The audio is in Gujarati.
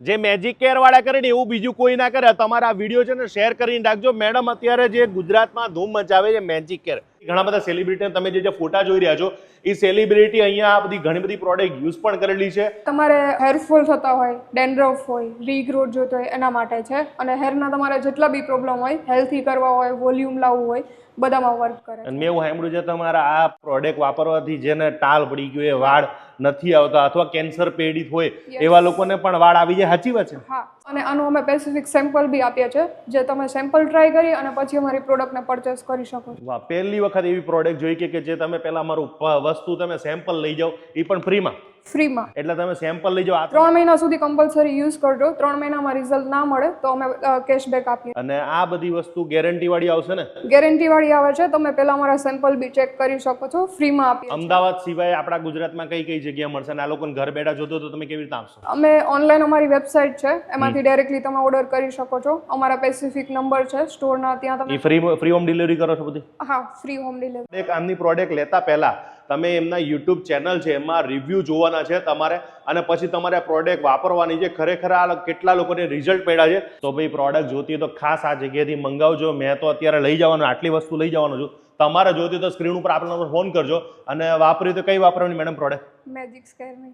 જે મેજિક કેર વાળા કરે ને એવું બીજું કોઈ ના કરે. તમારા વિડીયો છે ને શેર કરીને રાખજો. મેડમ અત્યારે જે ગુજરાતમાં ધૂમ મચાવે છે મેજિક કેર. ઘણા બધા સેલિબ્રિટી તમે જે ફોટા જોઈ રહ્યા છો એ સેલિબ્રિટી અહીંયા આ બધી ઘણી બધી પ્રોડક્ટ યુઝ પણ કરેલી છે. તમારે હેરફોલ થતા હોય, ડેન્ડ્રફ હોય, રીગ્રોથ જોતો હોય એના માટે છે. અને હેરના તમારે જેટલા બી પ્રોબ્લેમ હોય, હેલ્થી કરવા હોય, વોલ્યુમ લાવવું હોય, બધામાં વર્ક કરે. અને મેં એવું સાંભળ્યું છે તમારા આ પ્રોડક્ટ વાપરવાથી જેને ટાલ પડી ગયો એ વાળ નથી આવતા અથવા કેન્સર પીડિત હોય એવા લોકોને પણ વાળ આવી જાય. સાચી વાત છે? હા, અને આનું અમે સ્પેસિફિક સેમ્પલ બી આપીએ છીએ જે તમે સેમ્પલ ટ્રાય કરી અને પછી અમારી પ્રોડક્ટને પરચેસ કરી શકો છો. વાહ, પહેલી વખત એવી પ્રોડક્ટ જોઈ કે જે તમે પહેલા મારું વસ્તુ તમે સેમ્પલ લઈ જાઓ એ પણ ફ્રીમાં. એટલે તમે સેમ્પલ લઈ જાઓ. 3 મહિના સુધી કમ્પલસરી યુઝ કરજો. 3 મહિનામાં રિઝલ્ટ ના મળે તો અમે કેશબેક આપીએ. અને આ બધી વસ્તુ ગેરંટી વાળી આવશે ને? ગેરંટી વાળી આવે છે. તમે પહેલા અમારા સેમ્પલ બી ચેક કરી શકો છો. ફ્રીમાં આપીએ. અમદાવાદ સિવાય આપણા ગુજરાતમાં કઈ કઈ જગ્યા મળશે અને આ લોકોને ઘર બેઠા જોતો તો તમે કેવી રીતે આપશો? અમે ઓનલાઈન અમારી વેબસાઇટ છે એમાંથી ડાયરેક્ટલી તમે ઓર્ડર કરી શકો છો. અમારા સ્પેસિફિક નંબર છે સ્ટોરના, ત્યાં તમે ફ્રી હોમ ડિલિવરી કરો છો બધી? હા, ફ્રી હોમ ડિલિવરી. એક આમની પ્રોડક્ટ લેતા પહેલા તમે એમના યુટ્યુબ ચેનલ છે એમાં રિવ્યૂ જોવાના છે તમારે, અને પછી તમારે પ્રોડક્ટ વાપરવાની છે. ખરેખર આ કેટલા લોકોને રિઝલ્ટ પડ્યા છે. તો ભાઈ પ્રોડક્ટ જોતી હોય તો ખાસ આ જગ્યાએથી મંગાવજો. મેં તો અત્યારે લઈ જવાનું, આટલી વસ્તુ લઈ જવાનું છું. તમારે જોતી તો સ્ક્રીન ઉપર આપણા નંબર ફોન કરજો. અને વાપરી તો કઈ વાપરવાની મેડમ પ્રોડક્ટ? મેજિક સ્કેરની.